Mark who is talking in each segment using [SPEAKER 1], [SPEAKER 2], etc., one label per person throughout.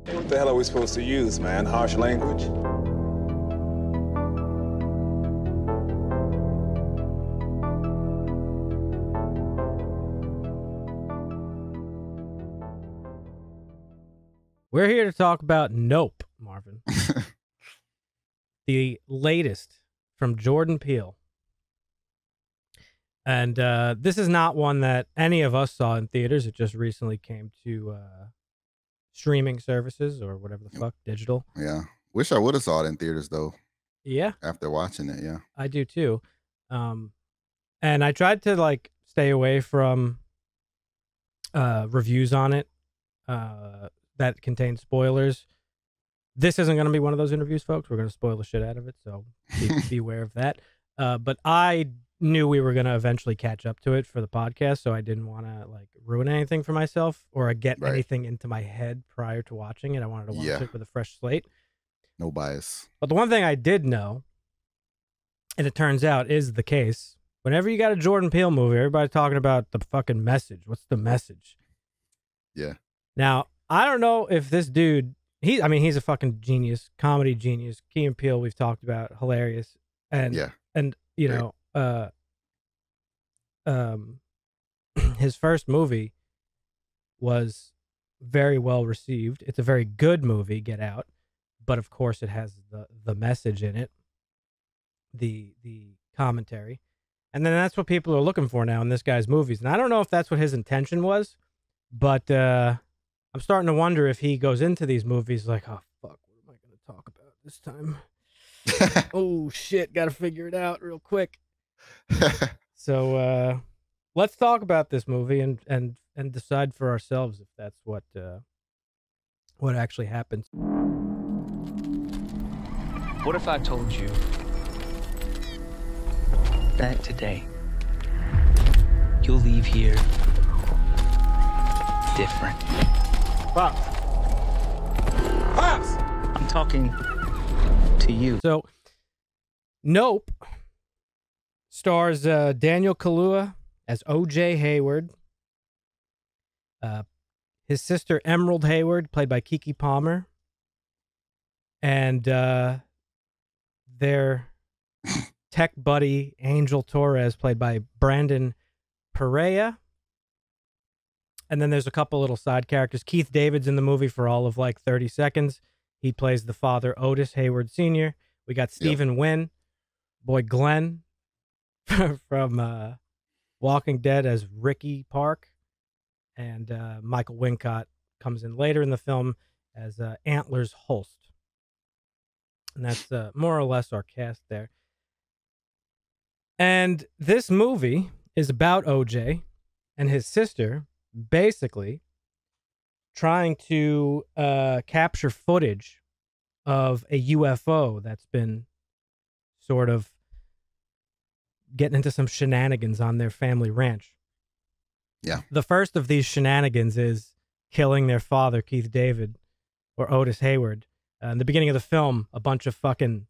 [SPEAKER 1] What the hell are we supposed to use, man? Harsh language?
[SPEAKER 2] We're here to talk about Nope, Marvin. The latest from Jordan Peele. And this is not one that any of us saw in theaters. It just recently came to streaming services or whatever the fuck, digital.
[SPEAKER 3] Yeah. Wish I would have saw it in theaters, though.
[SPEAKER 2] Yeah.
[SPEAKER 3] After watching it, yeah.
[SPEAKER 2] I do, too. And I tried to, like, stay away from reviews on it that contain spoilers. This isn't going to be one of those interviews, folks. We're going to spoil the shit out of it, so be aware of that. But I knew we were going to eventually catch up to it for the podcast, so I didn't want to like ruin anything for myself or get anything into my head prior to watching it. I wanted to watch it with a fresh slate.
[SPEAKER 3] No bias.
[SPEAKER 2] But the one thing I did know, and it turns out is the case, whenever you got a Jordan Peele movie, everybody's talking about the fucking message. What's the message?
[SPEAKER 3] Yeah.
[SPEAKER 2] Now, I don't know if this dude, he's a fucking genius, comedy genius. Key and Peele, we've talked about, hilarious. And, you know, his first movie was very well received. It's a very good movie, Get Out, but of course it has the message in it, the commentary, and then that's what people are looking for now in this guy's movies. And I don't know if that's what his intention was, but I'm starting to wonder if he goes into these movies like, oh fuck, what am I going to talk about this time? Oh shit, got to figure it out real quick. So let's talk about this movie and decide for ourselves if that's what actually happens.
[SPEAKER 4] What if I told you that today you'll leave here different?
[SPEAKER 1] Pops! Pops!
[SPEAKER 4] I'm talking to you.
[SPEAKER 2] So, Nope stars Daniel Kaluuya as O.J. Hayward. His sister Emerald Hayward, played by Keke Palmer. And their tech buddy, Angel Torres, played by Brandon Perea. And then there's a couple little side characters. Keith David's in the movie for all of like 30 seconds. He plays the father, Otis Hayward Sr. We got Stephen Wynn, boy Glenn from Walking Dead as Ricky Park. And Michael Wincott comes in later in the film as Antlers Holst. And that's more or less our cast there. And this movie is about OJ and his sister basically trying to capture footage of a UFO that's been sort of getting into some shenanigans on their family ranch.
[SPEAKER 3] Yeah.
[SPEAKER 2] The first of these shenanigans is killing their father, Keith David, or Otis Hayward. In the beginning of the film, a bunch of fucking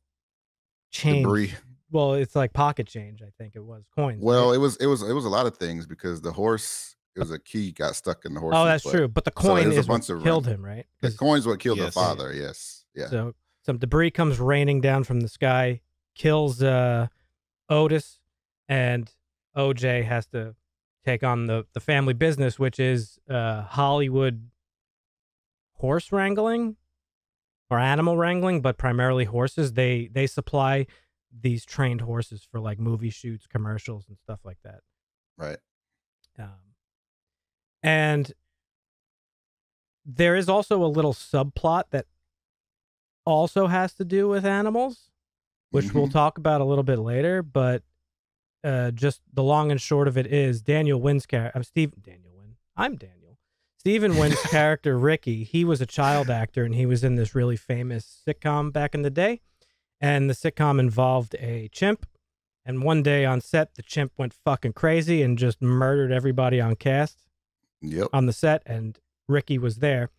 [SPEAKER 2] change.
[SPEAKER 3] Debris.
[SPEAKER 2] Well, it's like pocket change, I think it was. Coins.
[SPEAKER 3] Well,
[SPEAKER 2] right?
[SPEAKER 3] it was a lot of things because the horse, it was a key got stuck in the horse.
[SPEAKER 2] Oh, that's true. But the coin is what killed him, right?
[SPEAKER 3] The coin's what killed the father, yes. Yeah.
[SPEAKER 2] So some debris comes raining down from the sky, kills Otis, and OJ has to take on the family business, which is Hollywood horse wrangling or animal wrangling, but primarily horses. They supply these trained horses for like movie shoots, commercials, and stuff like that.
[SPEAKER 3] Right.
[SPEAKER 2] And there is also a little subplot that also has to do with animals, which we'll talk about a little bit later. But just the long and short of it is Daniel Wynn's character. I'm Daniel. Stephen Wynn's character, Ricky, he was a child actor, and he was in this really famous sitcom back in the day. And the sitcom involved a chimp. And one day on set, the chimp went fucking crazy and just murdered everybody on cast.
[SPEAKER 3] Yep.
[SPEAKER 2] On the set, and Ricky was there.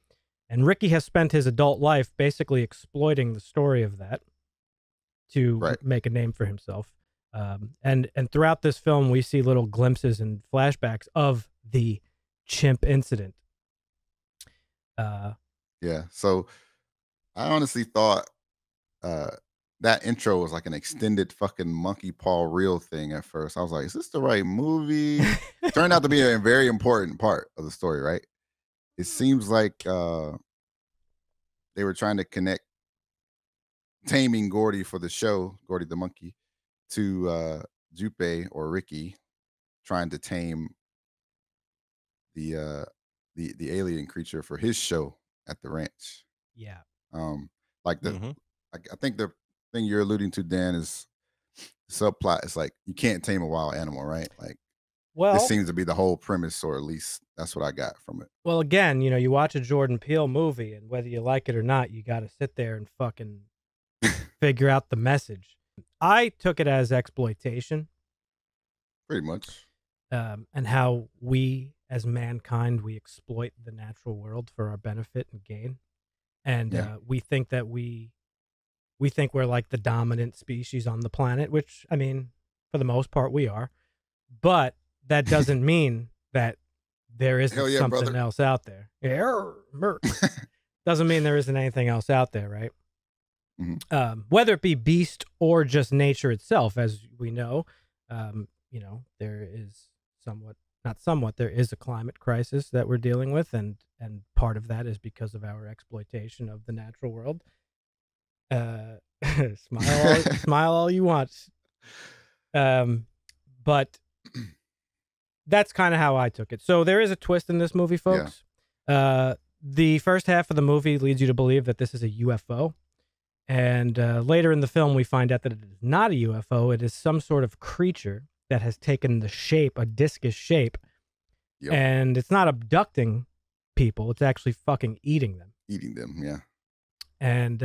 [SPEAKER 2] And Ricky has spent his adult life basically exploiting the story of that to make a name for himself. And throughout this film, we see little glimpses and flashbacks of the chimp incident.
[SPEAKER 3] Yeah. So I honestly thought uh that intro was like an extended fucking monkey paw reel thing at first. I was like, is this the right movie? Turned out to be a very important part of the story, right? It seems like they were trying to connect taming Gordy for the show, Gordy the monkey, to Jupe or Ricky trying to tame the the alien creature for his show at the ranch.
[SPEAKER 2] Yeah.
[SPEAKER 3] Um, like the
[SPEAKER 5] Mhm.
[SPEAKER 3] I think the thing you're alluding to, Dan, is the subplot. It's like you can't tame a wild animal, right? Like
[SPEAKER 2] Well,
[SPEAKER 3] this seems to be the whole premise, or at least that's what I got from it.
[SPEAKER 2] well, again, you know, you watch a Jordan Peele movie, and whether you like it or not, you got to sit there and fucking figure out the message. I took it as exploitation,
[SPEAKER 3] Pretty much.
[SPEAKER 2] and how we, as mankind, we exploit the natural world for our benefit and gain, and
[SPEAKER 3] Yeah.
[SPEAKER 2] we think that we think we're like the dominant species on the planet, which I mean, for the most part, we are, but that doesn't mean that there isn't
[SPEAKER 3] Hell yeah,
[SPEAKER 2] something
[SPEAKER 3] brother.
[SPEAKER 2] else out there. Yeah, merc. Doesn't mean there isn't anything else out there, right? Whether it be beast or just nature itself, as we know, you know, there is there is a climate crisis that we're dealing with, and part of that is because of our exploitation of the natural world. Smile all you want. But that's kind of how I took it. So there is a twist in this movie, folks. The first half of the movie leads you to believe that this is a UFO. And later in the film, we find out that it is not a UFO. It is some sort of creature that has taken the shape, a discus shape.
[SPEAKER 3] Yep.
[SPEAKER 2] And it's not abducting people. It's actually fucking eating them.
[SPEAKER 3] Eating them, yeah.
[SPEAKER 2] And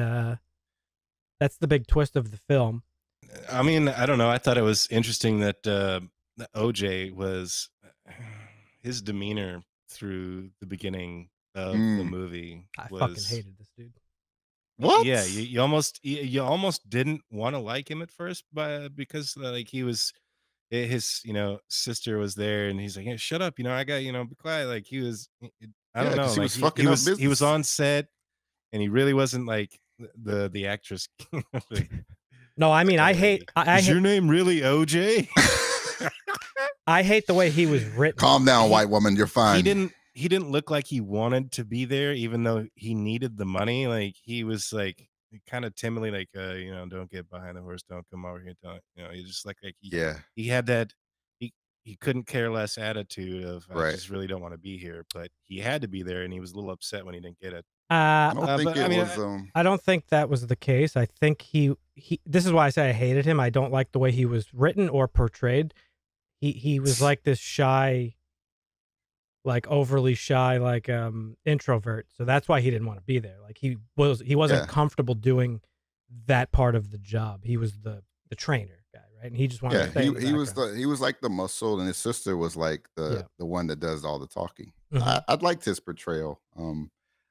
[SPEAKER 2] that's the big twist of the film.
[SPEAKER 5] I mean, I don't know. I thought it was interesting that OJ was his demeanor through the beginning of the movie
[SPEAKER 2] I
[SPEAKER 5] was
[SPEAKER 2] fucking hated this dude.
[SPEAKER 3] What?
[SPEAKER 5] Yeah, you almost didn't want to like him at first, because like he was his sister was there and he's like, hey, shut up, I got be quiet. Like he was, I don't know,
[SPEAKER 3] 'cause he
[SPEAKER 5] like
[SPEAKER 3] was fucking up
[SPEAKER 5] he was
[SPEAKER 3] business.
[SPEAKER 5] on set and he really wasn't like the actress. Like,
[SPEAKER 2] No, I mean, I hate.
[SPEAKER 5] is your name really OJ?
[SPEAKER 2] I hate the way he was written.
[SPEAKER 3] Calm down, white woman. You're fine.
[SPEAKER 5] He didn't look like he wanted to be there, even though he needed the money. Like he was like kind of timidly, like don't get behind the horse, don't come over here, don't he just like he had that he couldn't care less attitude of I just really don't want to be here, but he had to be there, and he was a little upset when he didn't get it.
[SPEAKER 3] I don't think it was.
[SPEAKER 2] I don't think that was the case. I think he. This is why I say I hated him. I don't like the way he was written or portrayed. He was like this shy, like overly shy, like introvert. So that's why he didn't want to be there. Like he wasn't comfortable doing that part of the job. He was the trainer guy, right? And he just wanted to stay in the background.
[SPEAKER 3] He was like the muscle, and his sister was like the one that does all the talking.
[SPEAKER 2] Mhm.
[SPEAKER 3] I liked his portrayal.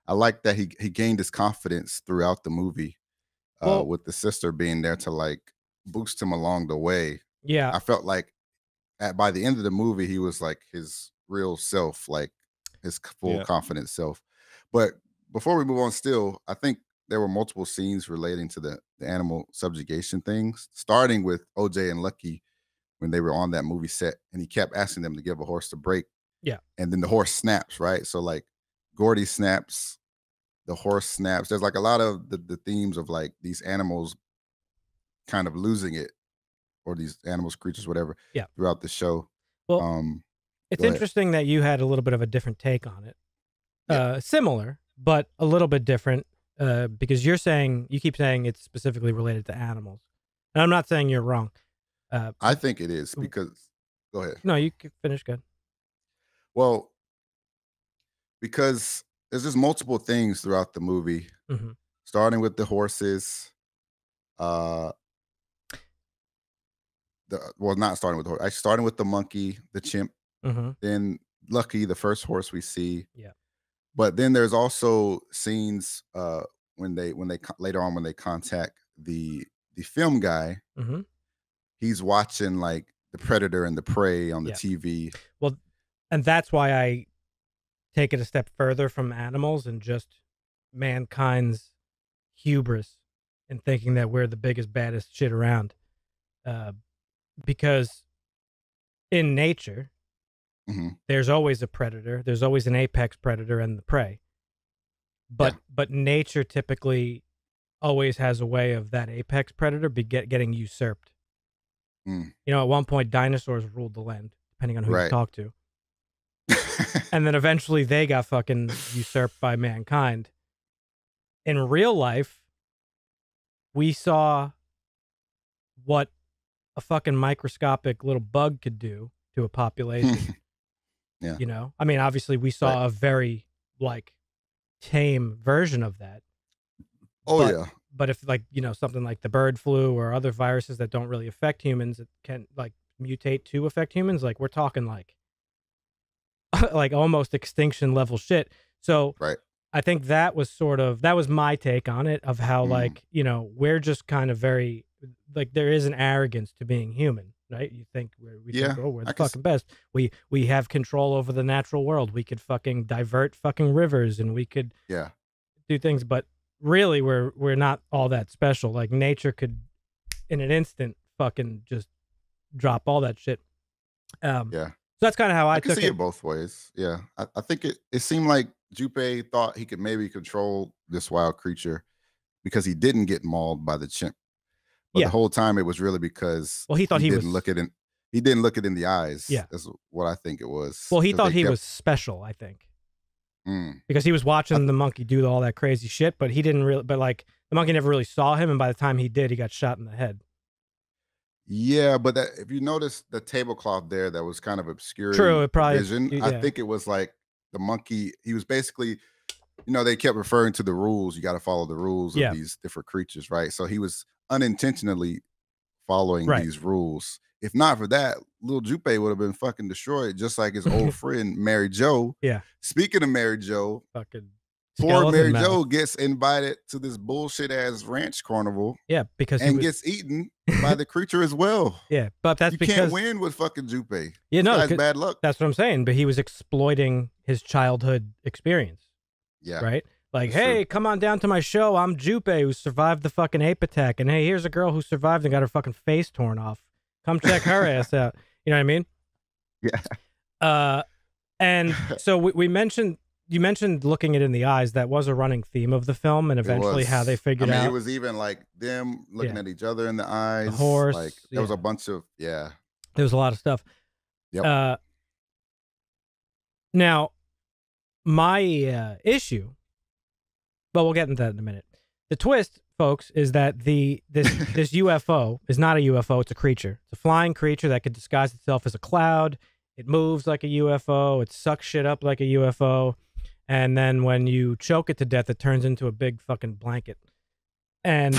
[SPEAKER 3] I like that he gained his confidence throughout the movie, with the sister being there to like boost him along the way.
[SPEAKER 2] Yeah,
[SPEAKER 3] I felt like by the end of the movie, he was like his real self, like his full confident self. But before we move on, still, I think there were multiple scenes relating to the animal subjugation things, starting with OJ and Lucky when they were on that movie set, and he kept asking them to give a horse a break.
[SPEAKER 2] Yeah.
[SPEAKER 3] And then the horse snaps, right? So like Gordy snaps, the horse snaps. There's like a lot of the themes of like these animals kind of losing it, or these animals, creatures, whatever, throughout the show.
[SPEAKER 2] Well, it's interesting that you had a little bit of a different take on it. Similar, but a little bit different, because you keep saying it's specifically related to animals. And I'm not saying you're wrong.
[SPEAKER 3] I think it is because, go ahead.
[SPEAKER 2] No, you can finish. Good.
[SPEAKER 3] Well, because there's just multiple things throughout the movie, starting with the horses, not starting with the horse, actually starting with the monkey, the chimp, then Lucky, the first horse we see.
[SPEAKER 2] Yeah.
[SPEAKER 3] But then there's also scenes when they later on when they contact the film guy, he's watching like the predator and the prey on the TV.
[SPEAKER 2] Well, and that's why I take it a step further from animals and just mankind's hubris in thinking that we're the biggest, baddest shit around. Because in nature, there's always a predator. There's always an apex predator and the prey. But nature typically always has a way of that apex predator getting usurped. You know, at one point, dinosaurs ruled the land, depending on who you talk to. And then eventually they got fucking usurped by mankind. In real life, we saw what a fucking microscopic little bug could do to a population. You know? I mean, obviously we saw a very, like, tame version of that. But if, like, you know, something like the bird flu or other viruses that don't really affect humans, it can, like, mutate to affect humans, like, we're talking, like, like almost extinction level shit. So I think that was my take on it, of how like, you know, we're just kind of very, like, there is an arrogance to being human, right? You think we think, oh, we're the fucking best. We have control over the natural world. We could fucking divert fucking rivers and we could do things, but really we're not all that special. Like, nature could in an instant fucking just drop all that shit. So that's kind of how I took
[SPEAKER 3] see it both ways. Yeah. I think it seemed like Junpei thought he could maybe control this wild creature because he didn't get mauled by the chimp. But the whole time it was really because
[SPEAKER 2] he thought he
[SPEAKER 3] didn't look it in the eyes.
[SPEAKER 2] Yeah.
[SPEAKER 3] That's what I think it was.
[SPEAKER 2] Well, he thought he was special, I think. Because he was watching the monkey do all that crazy shit, but he didn't really, but like the monkey never really saw him, and by the time he did, he got shot in the head.
[SPEAKER 3] Yeah, but if you notice the tablecloth there, that was kind of obscuring.
[SPEAKER 2] True, it probably
[SPEAKER 3] vision. I think it was like the monkey. He was basically, you know, they kept referring to the rules. You got to follow the rules of these different creatures, right? So he was unintentionally following these rules. If not for that, little Junpei would have been fucking destroyed, just like his old friend Mary Jo.
[SPEAKER 2] Yeah.
[SPEAKER 3] Speaking of Mary Jo,
[SPEAKER 2] fucking
[SPEAKER 3] poor Mary Jo gets invited to this bullshit ass ranch carnival.
[SPEAKER 2] Yeah, because
[SPEAKER 3] gets eaten by the creature as well.
[SPEAKER 2] Yeah, but that's because you
[SPEAKER 3] can't win with fucking Junpei.
[SPEAKER 2] Yeah, no,
[SPEAKER 3] that's bad luck.
[SPEAKER 2] That's what I'm saying. But he was exploiting his childhood experience.
[SPEAKER 3] Yeah,
[SPEAKER 2] right. Like, hey, come on down to my show. I'm Junpei, who survived the fucking ape attack, and hey, here's a girl who survived and got her fucking face torn off. Come check her ass out. You know what I mean?
[SPEAKER 3] Yeah.
[SPEAKER 2] And so you mentioned looking it in the eyes. That was a running theme of the film, and eventually how they figured out.
[SPEAKER 3] It was even like them looking at each other in the eyes.
[SPEAKER 2] The horse.
[SPEAKER 3] Like there was a bunch of There
[SPEAKER 2] was a lot of stuff.
[SPEAKER 3] Yep.
[SPEAKER 2] Now, my issue. Well, we'll get into that in a minute. The twist, folks, is that this UFO is not a UFO. It's a creature. It's a flying creature that could disguise itself as a cloud. It moves like a UFO. It sucks shit up like a UFO. And then when you choke it to death, it turns into a big fucking blanket. And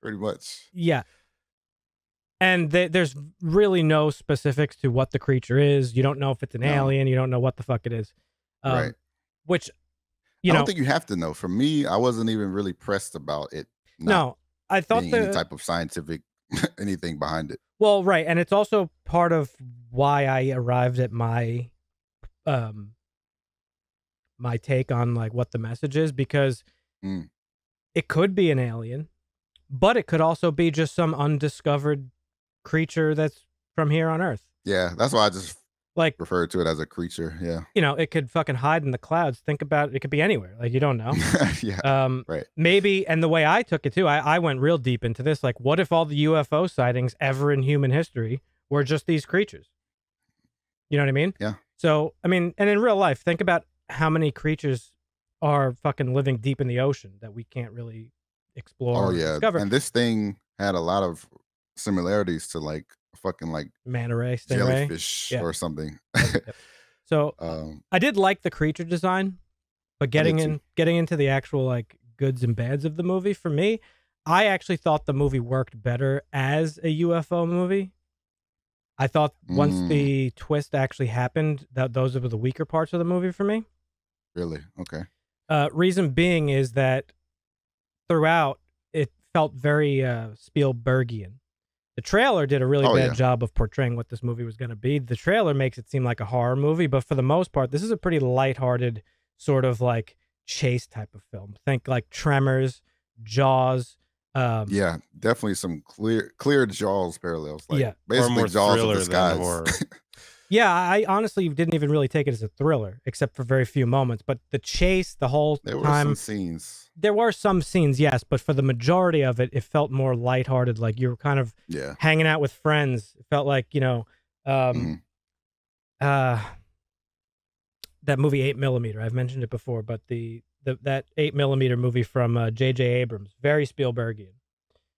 [SPEAKER 3] pretty much.
[SPEAKER 2] Yeah. And there's really no specifics to what the creature is. You don't know if it's an alien. You don't know what the fuck it is.
[SPEAKER 3] Right.
[SPEAKER 2] Which,
[SPEAKER 3] I don't think you have to know. For me, I wasn't even really pressed about it.
[SPEAKER 2] No, I thought
[SPEAKER 3] any type of scientific anything behind it.
[SPEAKER 2] Well, right, and it's also part of why I arrived at my my take on like what the message is, because it could be an alien, but it could also be just some undiscovered creature that's from here on Earth.
[SPEAKER 3] Yeah, that's why I just
[SPEAKER 2] like
[SPEAKER 3] referred to it as a creature. Yeah,
[SPEAKER 2] you know, it could fucking hide in the clouds. Think about it. It could be anywhere. Like, you don't know.
[SPEAKER 3] Yeah. Right.
[SPEAKER 2] Maybe, and the way I took it too, I went real deep into this. Like, what if all the UFO sightings ever in human history were just these creatures? You know what I mean?
[SPEAKER 3] Yeah.
[SPEAKER 2] So, I mean, and in real life, think about how many creatures are fucking living deep in the ocean that we can't really explore.
[SPEAKER 3] Oh yeah.
[SPEAKER 2] Discover.
[SPEAKER 3] And this thing had a lot of similarities to like fucking like
[SPEAKER 2] manta ray,
[SPEAKER 3] jellyfish or something.
[SPEAKER 2] Yep. So I did like the creature design, but getting into the actual like goods and bads of the movie, for me, I actually thought the movie worked better as a UFO movie. I thought once the twist actually happened, that those were the weaker parts of the movie for me.
[SPEAKER 3] Really? Okay.
[SPEAKER 2] Reason being is that throughout it felt very Spielbergian. The trailer did a really bad job of portraying what this movie was going to be. The trailer makes it seem like a horror movie, but for the most part, this is a pretty lighthearted sort of like chase type of film. Think like Tremors, Jaws.
[SPEAKER 3] Yeah, definitely some clear Jaws parallels. Like
[SPEAKER 2] Yeah.
[SPEAKER 3] basically
[SPEAKER 5] more
[SPEAKER 3] Jaws of
[SPEAKER 5] thriller
[SPEAKER 3] the
[SPEAKER 5] than
[SPEAKER 3] skies.
[SPEAKER 5] horror.
[SPEAKER 2] Yeah, I honestly didn't even really take it as a thriller, except for very few moments. But the chase, the whole
[SPEAKER 3] There were
[SPEAKER 2] time,
[SPEAKER 3] some scenes.
[SPEAKER 2] there were some scenes, yes, but for the majority of it, it felt more lighthearted. Like you were kind of
[SPEAKER 3] Yeah.
[SPEAKER 2] hanging out with friends. It felt like, you know, that movie 8mm. I've mentioned it before, but that 8mm movie from J.J. Abrams, very Spielbergian,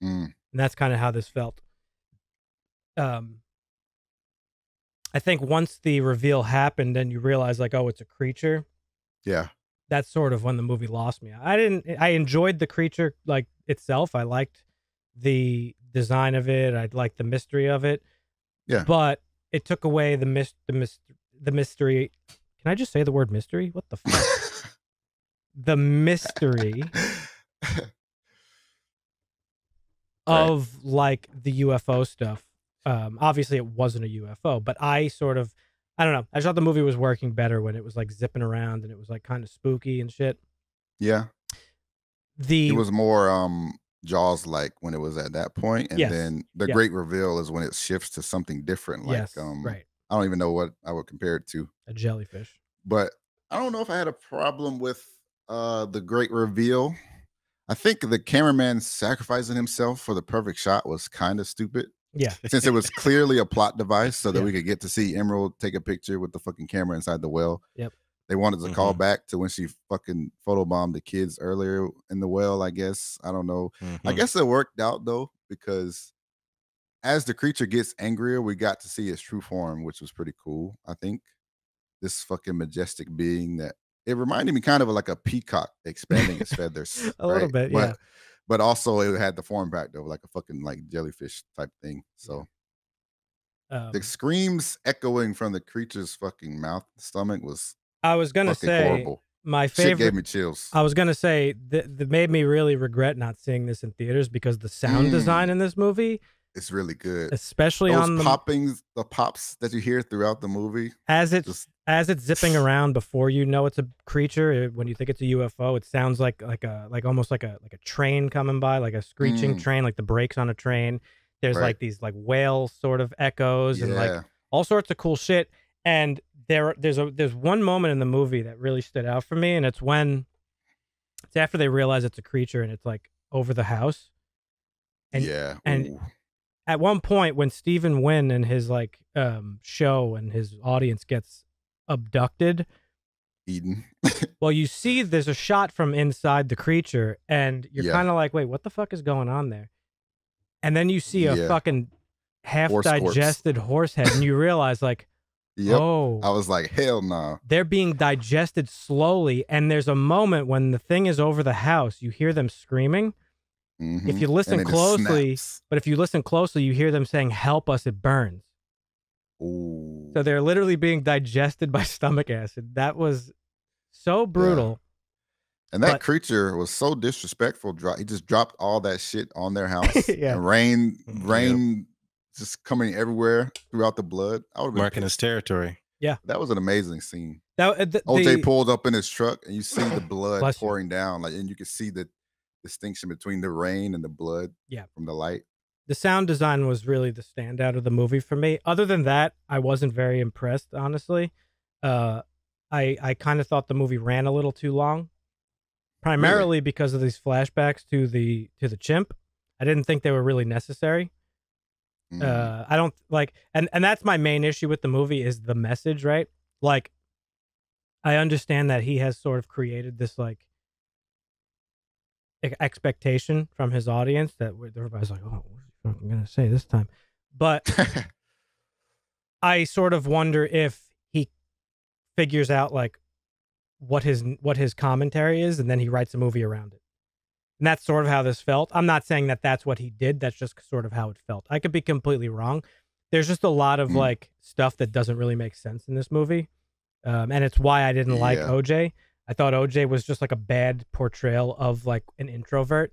[SPEAKER 2] and that's kind of how this felt. I think once the reveal happened and you realize like, oh, it's a creature.
[SPEAKER 3] Yeah.
[SPEAKER 2] That's sort of when the movie lost me. I enjoyed the creature like itself. I liked the design of it. I liked the mystery of it.
[SPEAKER 3] Yeah.
[SPEAKER 2] But it took away the mystery. Can I just say the word mystery? What the fuck? The mystery of like the UFO stuff. Obviously it wasn't a UFO, but I don't know. I thought the movie was working better when it was like zipping around and it was like kind of spooky and shit.
[SPEAKER 3] Yeah. It was more Jaws like when it was at that point, and then the great reveal is when it shifts to something different. Like
[SPEAKER 2] right.
[SPEAKER 3] I don't even know what I would compare it to.
[SPEAKER 2] A jellyfish.
[SPEAKER 3] But I don't know if I had a problem with the great reveal. I think the cameraman sacrificing himself for the perfect shot was kind of stupid.
[SPEAKER 2] Yeah.
[SPEAKER 3] Since it was clearly a plot device so that we could get to see Emerald take a picture with the fucking camera inside the well.
[SPEAKER 2] Yep.
[SPEAKER 3] They wanted to call back to when she fucking photobombed the kids earlier in the well, I guess. I don't know. I guess it worked out though, because as the creature gets angrier, we got to see its true form, which was pretty cool, I think. This fucking majestic being that it reminded me kind of like a peacock expanding its feathers.
[SPEAKER 2] A little bit, yeah.
[SPEAKER 3] But also it had the form factor of like a fucking like jellyfish type thing. So the screams echoing from the creature's fucking mouth, stomach was
[SPEAKER 2] I was gonna say
[SPEAKER 3] horrible.
[SPEAKER 2] My favorite
[SPEAKER 3] shit gave me chills.
[SPEAKER 2] I was gonna say that made me really regret not seeing this in theaters because the sound design in this movie,
[SPEAKER 3] it's really good,
[SPEAKER 2] especially
[SPEAKER 3] those
[SPEAKER 2] on
[SPEAKER 3] the pops that you hear throughout the movie
[SPEAKER 2] as it's zipping around before you know it's a creature. When you think it's a UFO, it sounds like almost like a train coming by, like a screeching train, like the brakes on a train. There's like these like whale sort of echoes and like all sorts of cool shit. And there's one moment in the movie that really stood out for me, and it's after they realize it's a creature and it's like over the house. And at one point when Stephen Wynn and his like show and his audience gets abducted,
[SPEAKER 3] eaten.
[SPEAKER 2] Well, you see there's a shot from inside the creature and you're kind of like, wait, what the fuck is going on there? And then you see a fucking half digested horse head and you realize like, oh,
[SPEAKER 3] I was like, hell no.
[SPEAKER 2] They're being digested slowly, and there's a moment when the thing is over the house, you hear them screaming. If you listen closely, you hear them saying, "Help us, it burns."
[SPEAKER 3] Ooh.
[SPEAKER 2] So they're literally being digested by stomach acid. That was so brutal.
[SPEAKER 3] And that creature was so disrespectful. He just dropped all that shit on their house. And rain just coming everywhere throughout the blood.
[SPEAKER 5] Marking his territory.
[SPEAKER 2] Yeah.
[SPEAKER 3] That was an amazing scene.
[SPEAKER 2] OJ
[SPEAKER 3] pulled up in his truck and you see the blood pouring down, and you can see the distinction between the rain and the blood from the light.
[SPEAKER 2] The sound design was really the standout of the movie for me. Other than that, I wasn't very impressed, honestly. I kind of thought the movie ran a little too long, primarily because of these flashbacks to the chimp. I didn't think they were really necessary. I don't like, and that's my main issue with the movie is the message, right? Like, I understand that he has sort of created this like expectation from his audience that everybody's like, oh, what am I gonna say this time? But I sort of wonder if he figures out like what his commentary is, and then he writes a movie around it. And that's sort of how this felt. I'm not saying that that's what he did. That's just sort of how it felt. I could be completely wrong. There's just a lot of like stuff that doesn't really make sense in this movie. And it's why I didn't like OJ. I thought OJ was just like a bad portrayal of like an introvert.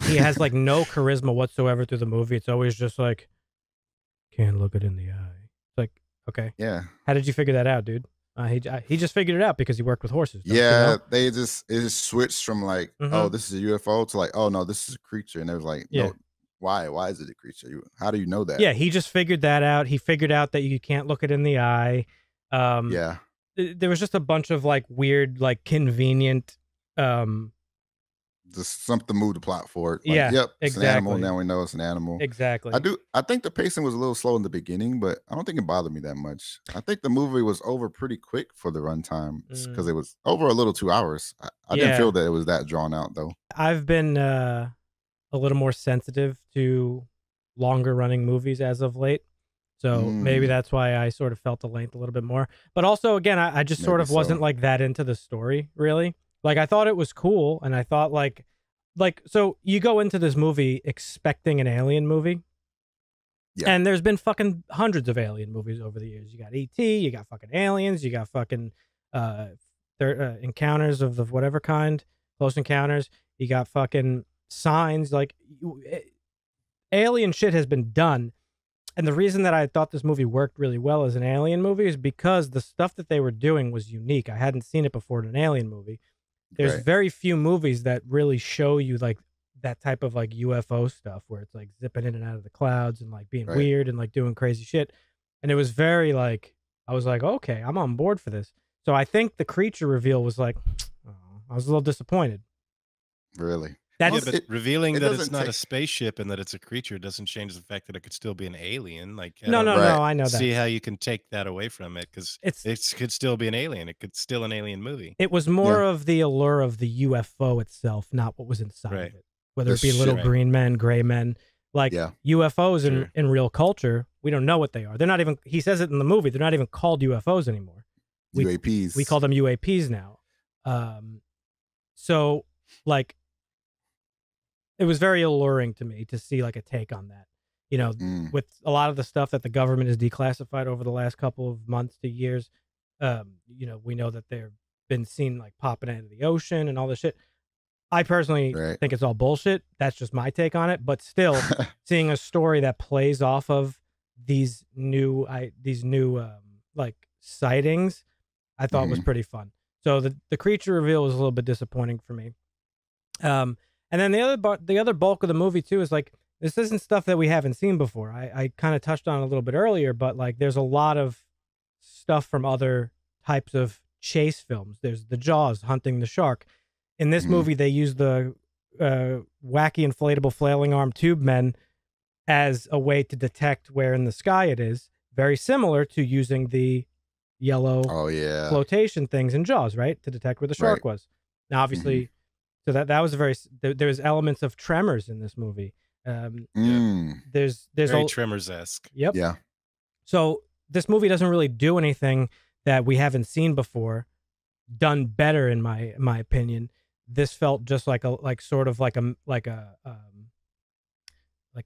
[SPEAKER 2] He has like no charisma whatsoever through the movie. It's always just like, can't look it in the eye. It's like, okay.
[SPEAKER 3] Yeah.
[SPEAKER 2] How did you figure that out, dude? He just figured it out because he worked with horses. Don't you
[SPEAKER 3] Yeah,
[SPEAKER 2] know?
[SPEAKER 3] it just switched from like, oh, this is a UFO to like, oh no, this is a creature, and it was like, no, why is it a creature? How do you know that?
[SPEAKER 2] Yeah, he just figured that out. He figured out that you can't look it in the eye.
[SPEAKER 3] Yeah,
[SPEAKER 2] There was just a bunch of like weird, like convenient.
[SPEAKER 3] Just something moved the plot forward. Like,
[SPEAKER 2] Yeah,
[SPEAKER 3] yep, it's
[SPEAKER 2] exactly.
[SPEAKER 3] an animal. Now we know it's an animal.
[SPEAKER 2] Exactly.
[SPEAKER 3] I think the pacing was a little slow in the beginning, but I don't think it bothered me that much. I think the movie was over pretty quick for the runtime because it was over a little 2 hours. I didn't feel that it was that drawn out though.
[SPEAKER 2] I've been a little more sensitive to longer running movies as of late. So maybe that's why I sort of felt the length a little bit more. But also, again, I just sort of wasn't like that into the story, really. Like, I thought it was cool, and I thought, like, so you go into this movie expecting an alien movie, and there's been fucking hundreds of alien movies over the years. You got E.T., you got fucking aliens, you got fucking encounters of the whatever kind, Close Encounters, you got fucking Signs. Like, alien shit has been done. And the reason that I thought this movie worked really well as an alien movie is because the stuff that they were doing was unique. I hadn't seen it before in an alien movie. There's very few movies that really show you like that type of like UFO stuff where it's like zipping in and out of the clouds and like being weird and like doing crazy shit. And it was very like, I was like, okay, I'm on board for this. So I think the creature reveal was like, oh, I was a little disappointed.
[SPEAKER 3] Really?
[SPEAKER 5] But revealing that it's not a spaceship and that it's a creature doesn't change the fact that it could still be an alien. Like,
[SPEAKER 2] no, I know that.
[SPEAKER 5] See how you can take that away from it, because it could still be an alien. It could still an alien movie.
[SPEAKER 2] It was more of the allure of the UFO itself, not what was inside of it. Whether it be little green men, gray men, like UFOs in real culture, we don't know what they are. They're not even. He says it in the movie. They're not even called UFOs anymore.
[SPEAKER 3] UAPs.
[SPEAKER 2] We call them UAPs now. So like. It was very alluring to me to see like a take on that, you know, with a lot of the stuff that the government has declassified over the last couple of months to years. You know, we know that they've been seen like popping out of the ocean and all this shit. I personally think it's all bullshit. That's just my take on it. But still, seeing a story that plays off of these new like sightings, I thought was pretty fun. So the creature reveal was a little bit disappointing for me. And then the other bulk of the movie too is like, this isn't stuff that we haven't seen before. I kind of touched on it a little bit earlier, but like there's a lot of stuff from other types of chase films. There's the Jaws, hunting the shark. In this movie, they use the wacky inflatable flailing arm tube men as a way to detect where in the sky it is. Very similar to using the yellow flotation things in Jaws, right? To detect where the shark was. Now, obviously... So that was there's elements of Tremors in this movie. There's
[SPEAKER 5] very Tremors-esque.
[SPEAKER 2] Yep. Yeah. So this movie doesn't really do anything that we haven't seen before, done better in my opinion. This felt just like a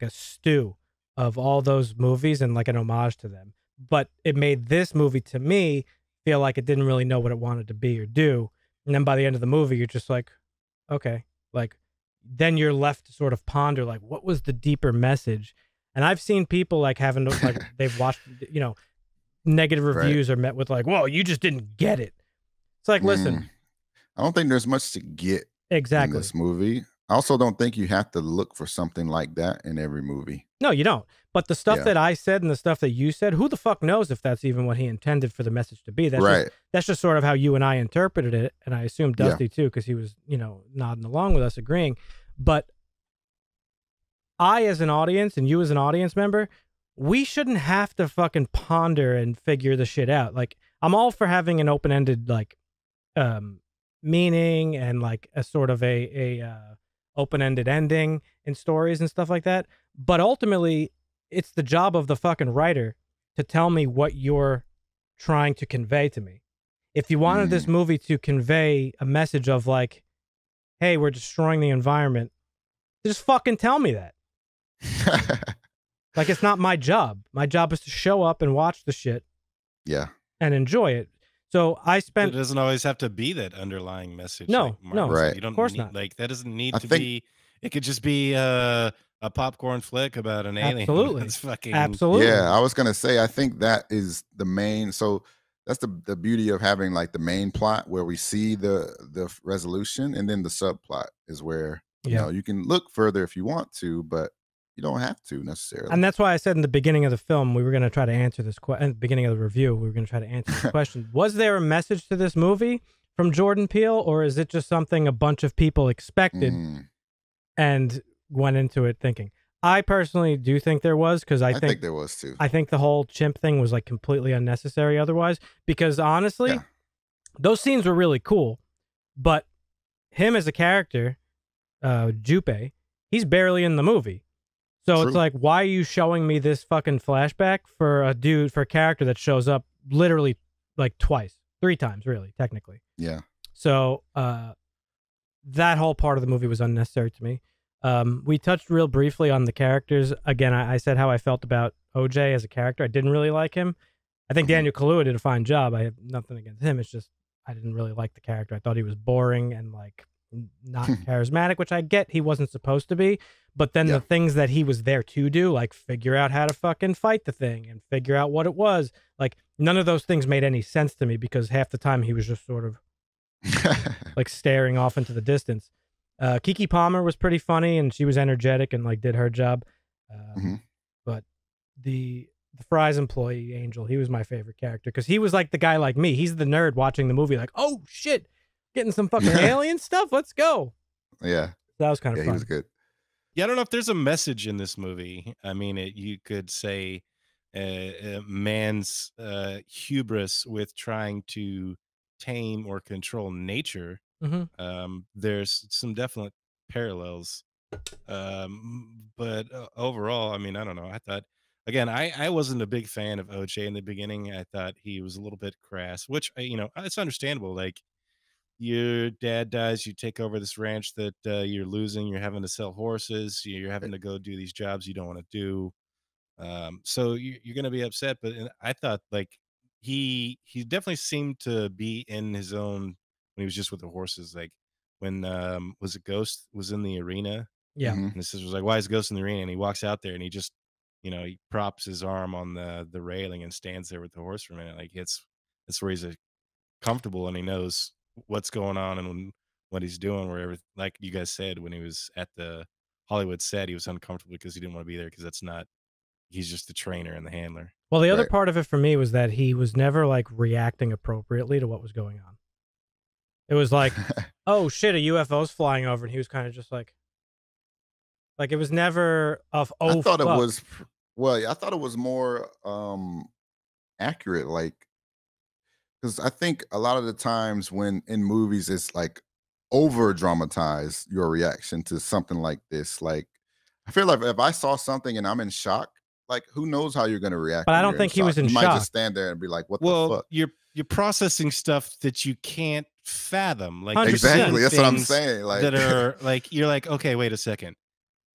[SPEAKER 2] stew of all those movies and like an homage to them. But it made this movie to me feel like it didn't really know what it wanted to be or do. And then by the end of the movie, you're just like, okay, like then you're left to sort of ponder like what was the deeper message. And I've seen people like having like they've watched, you know, negative reviews are met with like, whoa, you just didn't get it. It's like, listen,
[SPEAKER 3] I don't think there's much to get in this movie. I also don't think you have to look for something like that in every movie.
[SPEAKER 2] No, you don't. But the stuff that I said and the stuff that you said, who the fuck knows if that's even what he intended for the message to be? That's just sort of how you and I interpreted it, and I assume Dusty too, because he was, you know, nodding along with us, agreeing. But I, as an audience, and you as an audience member, we shouldn't have to fucking ponder and figure the shit out. Like, I'm all for having an open-ended like meaning and like a sort of a open-ended ending in stories and stuff like that. But ultimately, it's the job of the fucking writer to tell me what you're trying to convey to me. If you wanted this movie to convey a message of like, hey, we're destroying the environment, just fucking tell me that. Like, it's not my job. My job is to show up and watch the shit.
[SPEAKER 3] Yeah.
[SPEAKER 2] And enjoy it. So I spent...
[SPEAKER 5] It doesn't always have to be that underlying message.
[SPEAKER 2] No,
[SPEAKER 5] like
[SPEAKER 2] no.
[SPEAKER 5] Right. You don't
[SPEAKER 2] of course
[SPEAKER 5] need,
[SPEAKER 2] not.
[SPEAKER 5] Like, that doesn't need to be... It could just be a popcorn flick about an alien.
[SPEAKER 2] Absolutely.
[SPEAKER 5] It's fucking...
[SPEAKER 2] Absolutely.
[SPEAKER 3] Yeah, I was going to say, I think that is the main... So that's the beauty of having like the main plot where we see the resolution, and then the subplot is where you know you can look further if you want to, but you don't have to necessarily.
[SPEAKER 2] And that's why I said in the beginning of the film we were going to try to answer this question. At the beginning of the review, we were going to try to answer this question: was there a message to this movie from Jordan Peele, or is it just something a bunch of people expected and went into it thinking? I personally do think there was, because I think
[SPEAKER 3] there was too.
[SPEAKER 2] I think the whole chimp thing was like completely unnecessary otherwise, because honestly, those scenes were really cool, but him as a character, Jupe, he's barely in the movie. So it's like, why are you showing me this fucking flashback for a character that shows up literally like twice, 3 times, really, technically.
[SPEAKER 3] Yeah.
[SPEAKER 2] So that whole part of the movie was unnecessary to me. We touched real briefly on the characters. Again, I said how I felt about OJ as a character. I didn't really like him. I think Daniel Kaluuya did a fine job. I have nothing against him. It's just I didn't really like the character. I thought he was boring and like not charismatic, which I get he wasn't supposed to be. But then the things that he was there to do, like figure out how to fucking fight the thing and figure out what it was, like none of those things made any sense to me, because half the time he was just sort of like staring off into the distance. Keke Palmer was pretty funny, and she was energetic and like did her job. But the Fry's employee, Angel, he was my favorite character, because he was like the guy like me. He's the nerd watching the movie like, oh shit, getting some fucking alien stuff. Let's go.
[SPEAKER 3] Yeah.
[SPEAKER 2] That was kind of fun.
[SPEAKER 3] He was good.
[SPEAKER 5] Yeah, I don't know if there's a message in this movie. I mean, you could say man's hubris with trying to tame or control nature. There's some definite parallels. But overall, I mean, I don't know. I thought, again, I wasn't a big fan of OJ in the beginning. I thought he was a little bit crass, which, you know, it's understandable. Like, your dad dies, you take over this ranch that you're losing, you're having to sell horses, you're having to go do these jobs you don't want to do. So you're going to be upset. But I thought like he definitely seemed to be in his own when he was just with the horses. Like when was it Ghost was in the arena?
[SPEAKER 2] Yeah.
[SPEAKER 5] And his sister was like, why is Ghost in the arena? And he walks out there and he just, you know, he props his arm on the railing and stands there with the horse for a minute. Like that's where he's comfortable and he knows what's going on and what he's doing, wherever, like you guys said, when he was at the Hollywood set, he was uncomfortable because he didn't want to be there, because he's just the trainer and the handler.
[SPEAKER 2] Well, the other part of it for me was that he was never like reacting appropriately to what was going on. It was like, oh shit, a UFO's flying over, and he was kind of just like it was never of, oh,
[SPEAKER 3] I thought it was, well, I thought it was more accurate, like, because I think a lot of the times when in movies it's like over dramatize your reaction to something like this. Like, I feel like if I saw something and I'm in shock, like who knows how you're going to react.
[SPEAKER 2] But I don't think he was in shock.
[SPEAKER 3] You might just stand there and be like, "What the fuck?"
[SPEAKER 5] You're processing stuff that you can't fathom. Like
[SPEAKER 2] 100%.
[SPEAKER 3] Exactly, that's what I'm saying. Like
[SPEAKER 5] that are like you're like, okay, wait a second,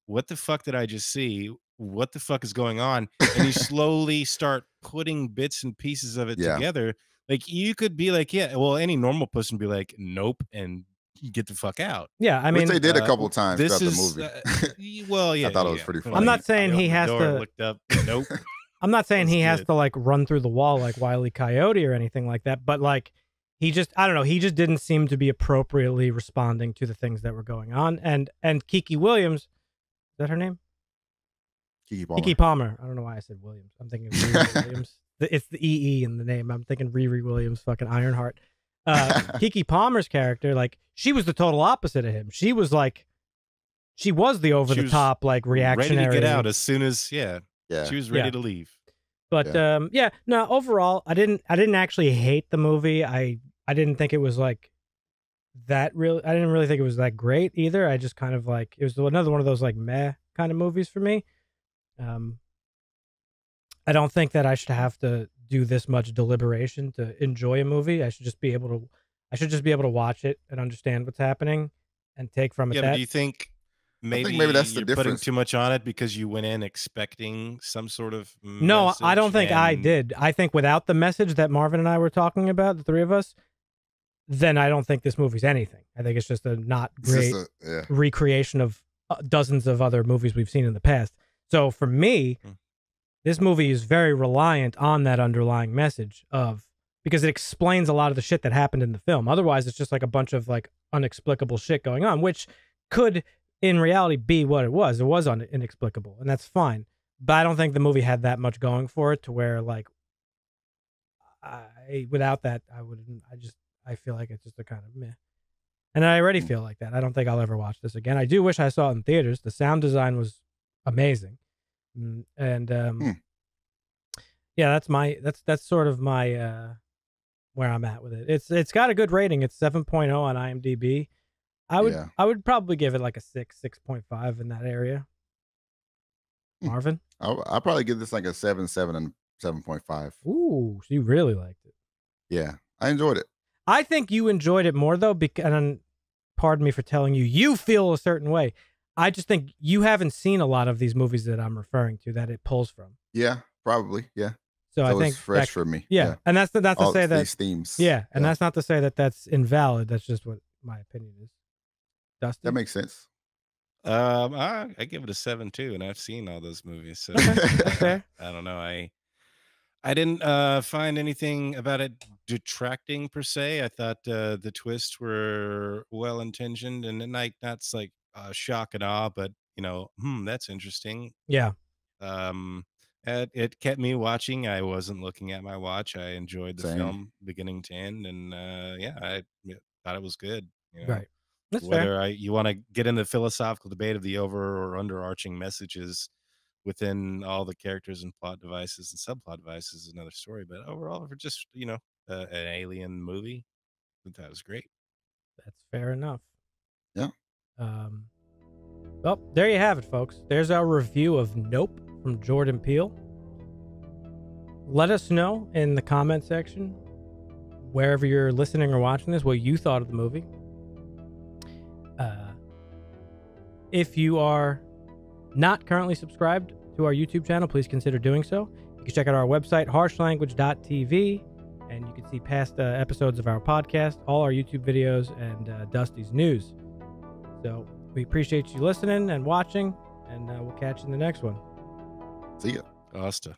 [SPEAKER 5] what the fuck did I just see? What the fuck is going on? And you slowly start putting bits and pieces of it together. Like you could be like, yeah, well, any normal person would be like, nope, and get the fuck out.
[SPEAKER 2] Yeah, I mean,
[SPEAKER 3] which they did a couple times throughout the
[SPEAKER 5] movie. Well, yeah,
[SPEAKER 3] I thought it was pretty funny.
[SPEAKER 2] I'm not saying he has to.
[SPEAKER 5] Looked up, nope.
[SPEAKER 2] I'm not saying he has to like run through the wall like Wile E. Coyote or anything like that, but like he just, I don't know, he just didn't seem to be appropriately responding to the things that were going on. And Keke Williams, is that her name? Keke Palmer. I don't know why I said Williams. I'm thinking Riri Williams. It's the EE in the name. I'm thinking Riri Williams, fucking Ironheart. Keke Palmer's character, like, she was the total opposite of him. She was like, she was the over the top, like, reactionary.
[SPEAKER 5] Ready to get out as soon as, she was ready to leave.
[SPEAKER 2] But no, overall, I didn't actually hate the movie. I didn't think it was like that real. I didn't really think it was that great either. I just kind of like, it was another one of those like meh kind of movies for me. I don't think that I should have to do this much deliberation to enjoy a movie. I should just be able to watch it and understand what's happening and take from it.
[SPEAKER 5] Yeah, but do you think maybe
[SPEAKER 3] that's the
[SPEAKER 5] you're putting
[SPEAKER 3] difference.
[SPEAKER 5] too much on it because you went in expecting some sort of
[SPEAKER 2] No, I don't think I did. I think without the message that Marvin and I were talking about, the three of us, then I don't think this movie's anything. I think it's just a not great recreation of dozens of other movies we've seen in the past. So for me, this movie is very reliant on that underlying message of because it explains a lot of the shit that happened in the film. Otherwise, it's just like a bunch of like unexplicable shit going on, which could in reality be what it was. It was inexplicable, and that's fine. But I don't think the movie had that much going for it to where like without that I wouldn't. I feel like it's just a kind of meh. And I already feel like that. I don't think I'll ever watch this again. I do wish I saw it in theaters. The sound design was amazing. And yeah, that's sort of my where I'm at with it. It's got a good rating. It's 7.0 on IMDb. I would probably give it like a 6.5 in that area. Marvin?
[SPEAKER 3] I'll probably give this like a 7, and 7.5.
[SPEAKER 2] Ooh, so you really liked it.
[SPEAKER 3] Yeah, I enjoyed it.
[SPEAKER 2] I think you enjoyed it more though, and pardon me for telling you, you feel a certain way. I just think you haven't seen a lot of these movies that I'm referring to that it pulls from.
[SPEAKER 3] Yeah, probably. Yeah.
[SPEAKER 2] So I think
[SPEAKER 3] it's fresh for me.
[SPEAKER 2] Yeah, and that's not to say that
[SPEAKER 3] these themes.
[SPEAKER 2] Yeah, and that's not to say that that's invalid. That's just what my opinion is. Dusty?
[SPEAKER 3] That makes sense.
[SPEAKER 5] I give it a 7 too, and I've seen all those movies. So
[SPEAKER 2] Okay.
[SPEAKER 5] I don't know. I didn't find anything about it detracting per se. I thought the twists were well intentioned, and that's like shock and awe, but that's interesting.
[SPEAKER 2] Yeah.
[SPEAKER 5] It kept me watching. I wasn't looking at my watch. I enjoyed the film beginning to end, and I thought it was good.
[SPEAKER 2] Right. That's
[SPEAKER 5] whether
[SPEAKER 2] fair.
[SPEAKER 5] you want to get into the philosophical debate of the over or underarching messages within all the characters and plot devices and subplot devices is another story. But overall, for just an alien movie, I thought it was great.
[SPEAKER 2] That's fair enough.
[SPEAKER 3] Yeah.
[SPEAKER 2] Well, there you have it, folks. There's our review of Nope from Jordan Peele. Let us know in the comment section, wherever you're listening or watching this, what you thought of the movie. If you are not currently subscribed to our YouTube channel, please consider doing so. You can check out our website, harshlanguage.tv, and you can see past episodes of our podcast, all our YouTube videos, and Dusty's news. So we appreciate you listening and watching, and we'll catch you in the next one.
[SPEAKER 3] See ya.
[SPEAKER 5] Asta.